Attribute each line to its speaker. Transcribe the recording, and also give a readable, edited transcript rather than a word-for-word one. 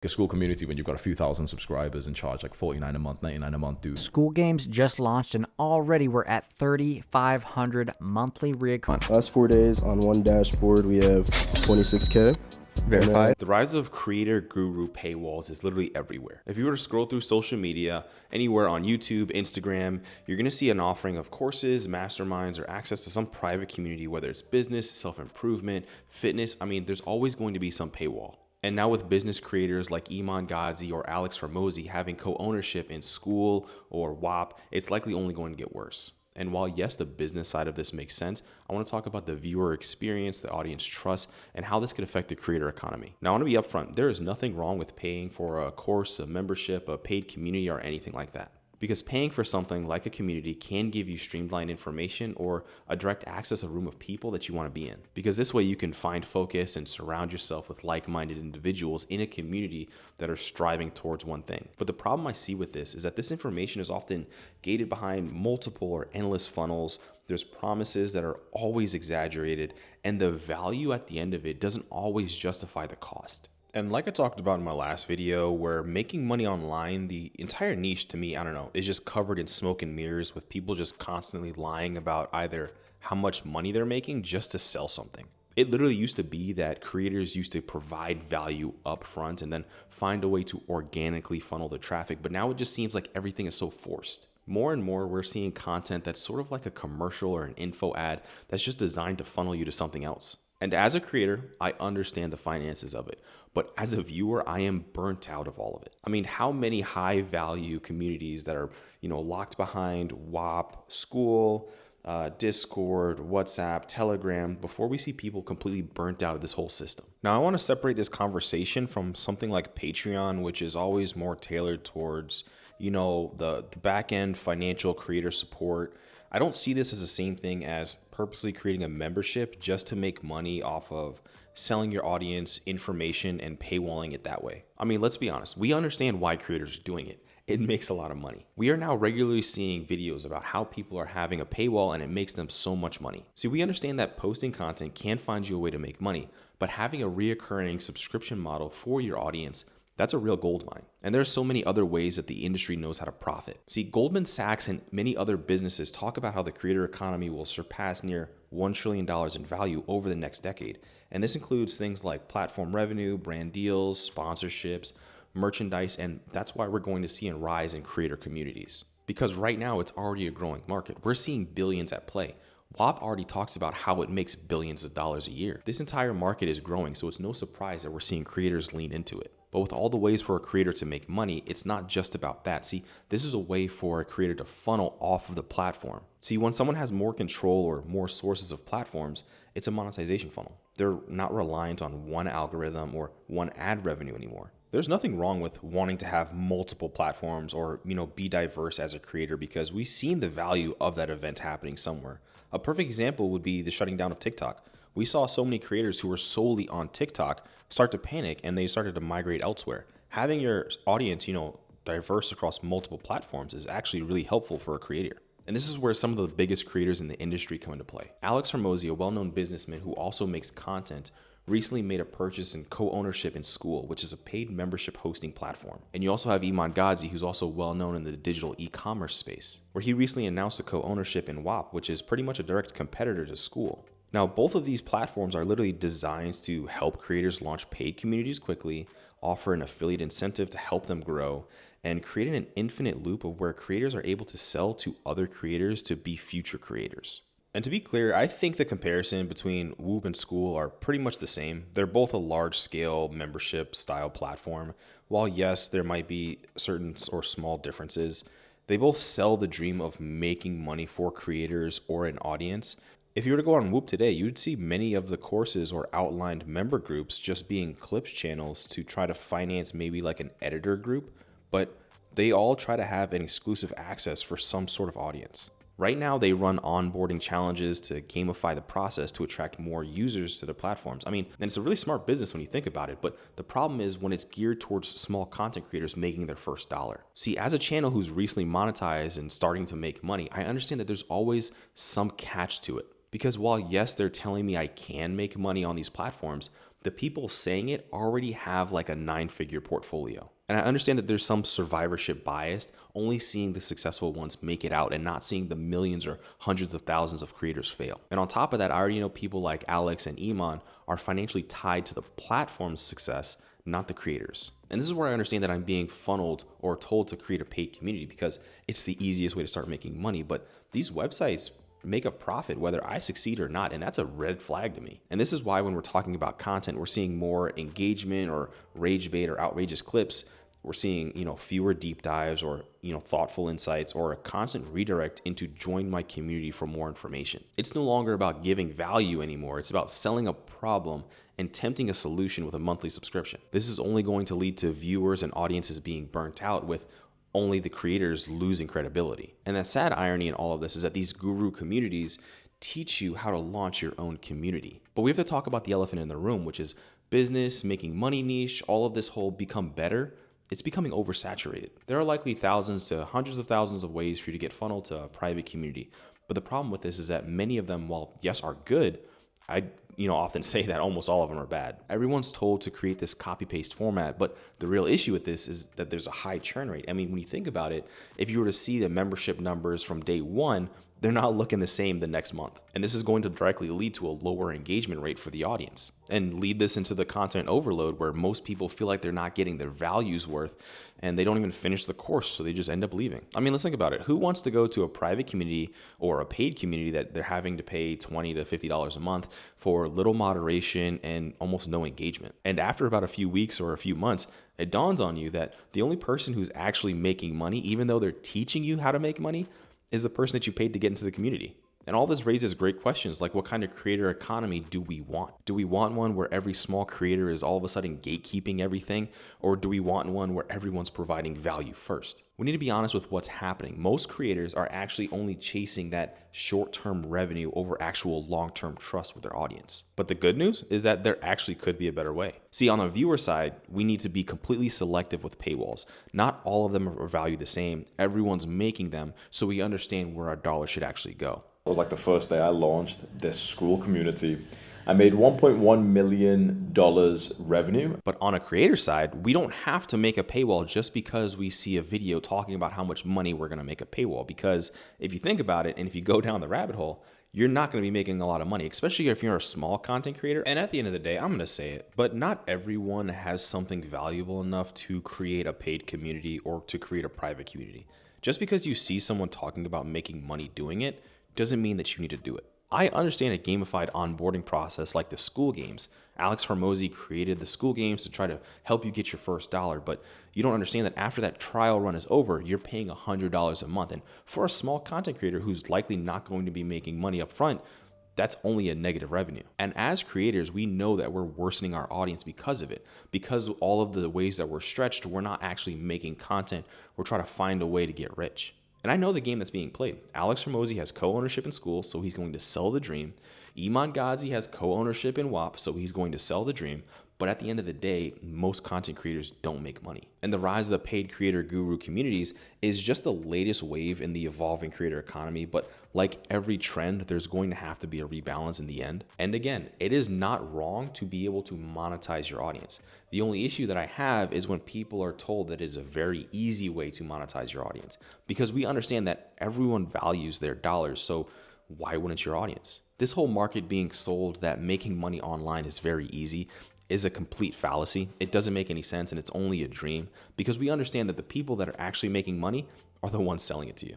Speaker 1: a Skool community when you've got a few thousand subscribers and charge like $49 a month, $99 a month, dude.
Speaker 2: Skool Games just launched and already we're at 3,500 monthly reoccurring.
Speaker 3: Last 4 days on one dashboard, we have 26K.
Speaker 4: Verified. The rise of creator guru paywalls is literally everywhere. If you were to scroll through social media, anywhere on YouTube, Instagram, you're going to see an offering of courses, masterminds, or access to some private community, whether it's business, self-improvement, fitness. I mean, there's always going to be some paywall. And now with business creators like Iman Gadzhi or Alex Hormozi having co-ownership in Skool or Whop, it's likely only going to get worse. And while yes, the business side of this makes sense, I want to talk about the viewer experience, the audience trust, and how this could affect the creator economy. Now, I want to be upfront. There is nothing wrong with paying for a course, a membership, a paid community, or anything like that. Because paying for something like a community can give you streamlined information or a direct access, a room of people that you want to be in. Because this way you can find focus and surround yourself with like-minded individuals in a community that are striving towards one thing. But the problem I see with this is that this information is often gated behind multiple or endless funnels. There's promises that are always exaggerated, and the value at the end of it doesn't always justify the cost. And like I talked about in my last video, where making money online, the entire niche to me, I don't know, is just covered in smoke and mirrors with people just constantly lying about either how much money they're making just to sell something. It literally used to be that creators used to provide value up front and then find a way to organically funnel the traffic. But now it just seems like everything is so forced. More and more, we're seeing content that's sort of like a commercial or an info ad that's just designed to funnel you to something else. And as a creator, I understand the finances of it. But as a viewer, I am burnt out of all of it. I mean, how many high value communities that are, locked behind Whop, Skool, Discord, WhatsApp, Telegram, before we see people completely burnt out of this whole system. Now, I want to separate this conversation from something like Patreon, which is always more tailored towards, the back end financial creator support. I don't see this as the same thing as purposely creating a membership just to make money off of selling your audience information and paywalling it that way. I mean, let's be honest. We understand why creators are doing it. It makes a lot of money. We are now regularly seeing videos about how people are having a paywall and it makes them so much money. See, we understand that posting content can find you a way to make money, but having a reoccurring subscription model for your audience, that's a real gold mine. And there are so many other ways that the industry knows how to profit. See, Goldman Sachs and many other businesses talk about how the creator economy will surpass near $1 trillion in value over the next decade. And this includes things like platform revenue, brand deals, sponsorships, merchandise, and that's why we're going to see a rise in creator communities. Because right now it's already a growing market. We're seeing billions at play. Whop already talks about how it makes billions of dollars a year. This entire market is growing, so it's no surprise that we're seeing creators lean into it. But with all the ways for a creator to make money, it's not just about that. See, this is a way for a creator to funnel off of the platform. See, when someone has more control or more sources of platforms, it's a monetization funnel. They're not reliant on one algorithm or one ad revenue anymore. There's nothing wrong with wanting to have multiple platforms or, be diverse as a creator, because we've seen the value of that event happening somewhere. A perfect example would be the shutting down of TikTok. We saw so many creators who were solely on TikTok start to panic and they started to migrate elsewhere. Having your audience, diverse across multiple platforms is actually really helpful for a creator. And this is where some of the biggest creators in the industry come into play. Alex Hormozi, a well-known businessman who also makes content, recently made a purchase and co-ownership in Skool, which is a paid membership hosting platform. And you also have Iman Gadzhi, who's also well-known in the digital e-commerce space, where he recently announced a co-ownership in Whop, which is pretty much a direct competitor to Skool. Now, both of these platforms are literally designed to help creators launch paid communities quickly, offer an affiliate incentive to help them grow, and create an infinite loop of where creators are able to sell to other creators to be future creators. And to be clear, I think the comparison between Whoop and Skool are pretty much the same. They're both a large-scale membership style platform. While yes, there might be certain or small differences, they both sell the dream of making money for creators or an audience. If you were to go on Whoop today, you'd see many of the courses or outlined member groups just being clips channels to try to finance maybe like an editor group, but they all try to have an exclusive access for some sort of audience. Right now, they run onboarding challenges to gamify the process to attract more users to the platforms. I mean, and it's a really smart business when you think about it, but the problem is when it's geared towards small content creators making their first dollar. See, as a channel who's recently monetized and starting to make money, I understand that there's always some catch to it. Because while yes, they're telling me I can make money on these platforms, the people saying it already have like a 9-figure portfolio. And I understand that there's some survivorship bias, only seeing the successful ones make it out and not seeing the millions or hundreds of thousands of creators fail. And on top of that, I already know people like Alex and Iman are financially tied to the platform's success, not the creators. And this is where I understand that I'm being funneled or told to create a paid community because it's the easiest way to start making money. But these websites make a profit whether I succeed or not, and that's a red flag to me. And this is why when we're talking about content, we're seeing more engagement or rage bait or outrageous clips. We're seeing, fewer deep dives or, thoughtful insights or a constant redirect into join my community for more information. It's no longer about giving value anymore. It's about selling a problem and tempting a solution with a monthly subscription. This is only going to lead to viewers and audiences being burnt out with only the creators losing credibility. And the sad irony in all of this is that these guru communities teach you how to launch your own community. But we have to talk about the elephant in the room, which is business, making money niche, all of this whole become better. It's becoming oversaturated. There are likely thousands to hundreds of thousands of ways for you to get funneled to a private community. But the problem with this is that many of them, while yes, are good, I often say that almost all of them are bad. Everyone's told to create this copy-paste format, but the real issue with this is that there's a high churn rate. I mean, when you think about it, if you were to see the membership numbers from day one, they're not looking the same the next month. And this is going to directly lead to a lower engagement rate for the audience and lead this into the content overload where most people feel like they're not getting their values worth and they don't even finish the course. So they just end up leaving. I mean, let's think about it. Who wants to go to a private community or a paid community that they're having to pay $20 to $50 a month for little moderation and almost no engagement? And after about a few weeks or a few months, it dawns on you that the only person who's actually making money, even though they're teaching you how to make money, is the person that you paid to get into the community. And all this raises great questions like what kind of creator economy do we want? Do we want one where every small creator is all of a sudden gatekeeping everything? Or do we want one where everyone's providing value first? We need to be honest with what's happening. Most creators are actually only chasing that short-term revenue over actual long-term trust with their audience. But the good news is that there actually could be a better way. See, on the viewer side, we need to be completely selective with paywalls. Not all of them are valued the same. Everyone's making them so we understand where our dollar should actually go.
Speaker 5: It was like the first day I launched this Skool community. I made $1.1 million revenue.
Speaker 4: But on a creator side, we don't have to make a paywall just because we see a video talking about how much money we're going to make a paywall. Because if you think about it, and if you go down the rabbit hole, you're not going to be making a lot of money, especially if you're a small content creator. And at the end of the day, I'm going to say it, but not everyone has something valuable enough to create a paid community or to create a private community. Just because you see someone talking about making money doing it doesn't mean that you need to do it. I understand a gamified onboarding process like the Skool Games. Alex Hormozi created the Skool Games to try to help you get your first dollar, but you don't understand that after that trial run is over, you're paying $100 a month. And for a small content creator who's likely not going to be making money up front, that's only a negative revenue. And as creators, we know that we're worsening our audience because of it. Because all of the ways that we're stretched, we're not actually making content. We're trying to find a way to get rich. And I know the game that's being played. Alex Hormozi has co-ownership in Skool, so he's going to sell the dream. Iman Gadzhi has co-ownership in Whop, so he's going to sell the dream. But at the end of the day, most content creators don't make money. And the rise of the paid creator guru communities is just the latest wave in the evolving creator economy. But like every trend, there's going to have to be a rebalance in the end. And again, it is not wrong to be able to monetize your audience. The only issue that I have is when people are told that it is a very easy way to monetize your audience, because we understand that everyone values their dollars. So why wouldn't your audience? This whole market being sold that making money online is very easy is a complete fallacy. It doesn't make any sense, and it's only a dream, because we understand that the people that are actually making money are the ones selling it to you.